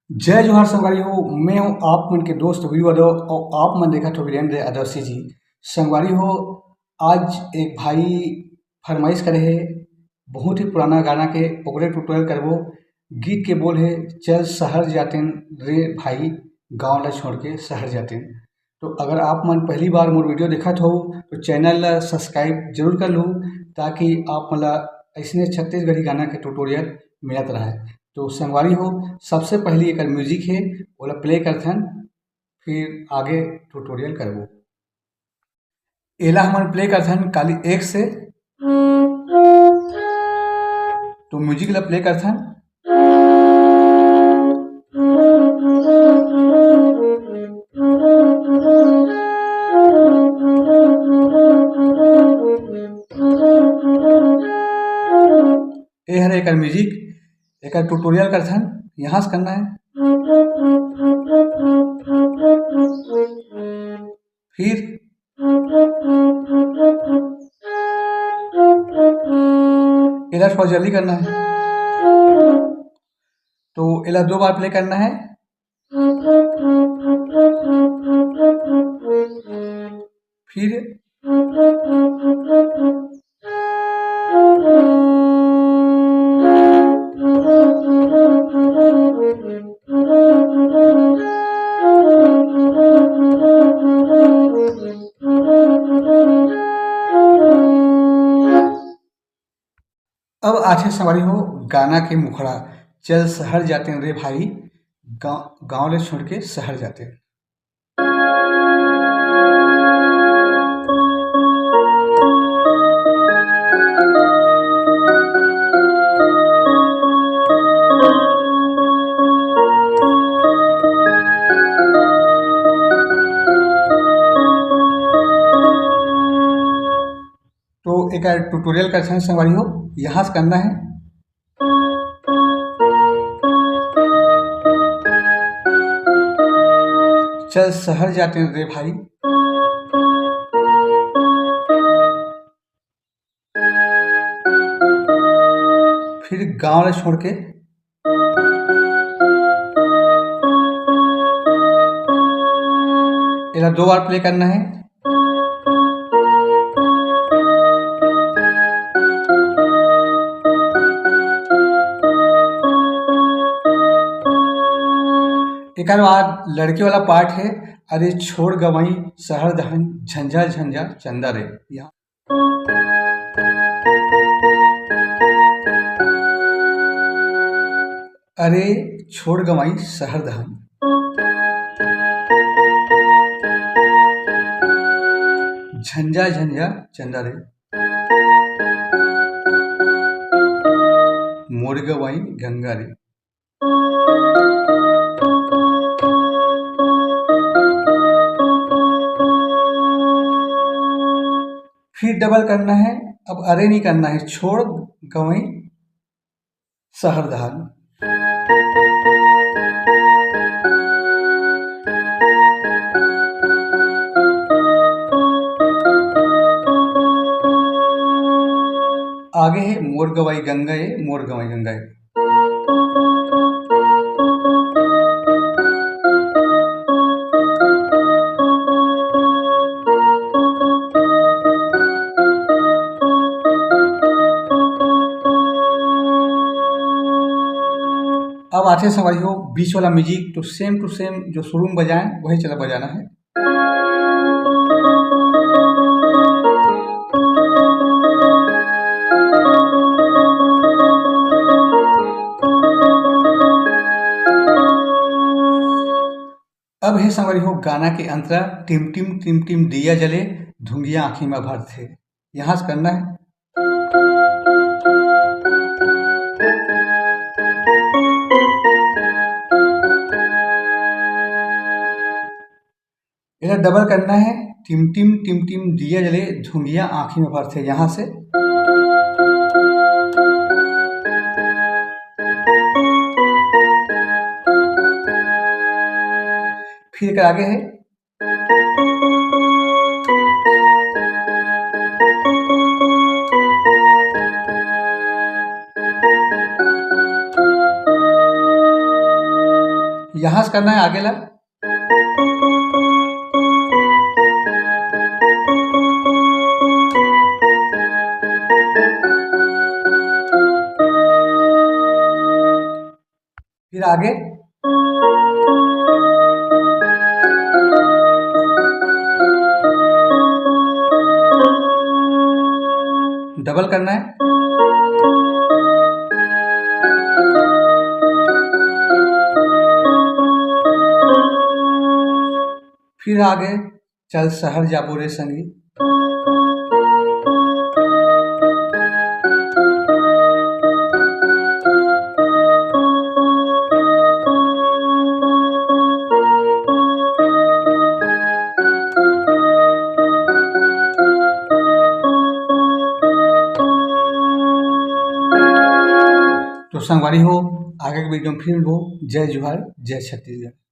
जय जोहार संगवारी हो। मैं हूँ आप मन के दोस्त वीरू यादव और आप मन देखत हो वीरेंद्र यादवसी जी। संगवारी हो, आज एक भाई फरमाइश करे है बहुत ही पुराना गाना के ओकरे ट्यूटोरियल करबो। गीत के बोल है चल शहर जातेन रे भाई, गाँव ला छोड़ के शहर जातेन। तो अगर आप मन पहली बार मोर वीडियो देखत हो तो चैनल ला सब्सक्राइब जरूर कर लूँ, ताकि आप मन ला ऐसने छत्तीसगढ़ी गाना के ट्यूटोरियल मिलत रहे। तो संगवारी हो, सबसे पहली एक म्यूजिक है ओला प्ले करथन, फिर आगे ट्यूटोरियल करबो। एला हमन प्ले करथन काली एक से, तो म्यूजिक ला प्ले करथन। ए हरे एकर म्यूजिक, एकर ट्यूटोरियल करथन। यहाँ से करना है, फिर इधर थोड़ा जल्दी करना है, तो इला 2 बार प्ले करना है। फिर अब आछे सवारी हो गाना के मुखड़ा, चल शहर जाते रे भाई, गाँव ले छोड़ के शहर जाते। तो एक ट्यूटोरियल का संगवारी हो, यहाँ से करना है। चल शहर जाते रे भाई, फिर गांव ले छोड़ के इधर 2 बार प्ले करना है। एक बाद लड़के वाला पार्ट है, अरे छोड़ गवई शहर दहन झंझा झंझा चंदा रे। यहाँ अरे छोड़ गवई शहर दहन झंझा झंझा चंदा रे, मोर गवई गंगा रे। फिर डबल करना है, अब अरे नहीं करना है, छोड़ गवई शहर दहन। आगे है मोर गवाई गंगा है, मोर गवाई गंगा है। अब आते सवारी हो बीच वाला म्यूजिक, तो सेम टू सेम जो शुरू में बजाएं वही चला बजाना है। अब है संगवारी हो गाना के अंतरा, टिम टिम दिया जले धुंगिया आँखी में भर थे। यहाँ से करना है। इधर डबल करना है, टिम टिम दिया जले धुंगिया आँखी में भर थे। यहाँ से फिर आगे है, यहाँ से करना है आगे ला। फिर आगे डबल करना है। फिर आगे चल शहर जाबो रे संगी। तो संगवारी हो आगे के वीडियो में फिर मिलबो। जय जोहार, जय छत्तीसगढ़।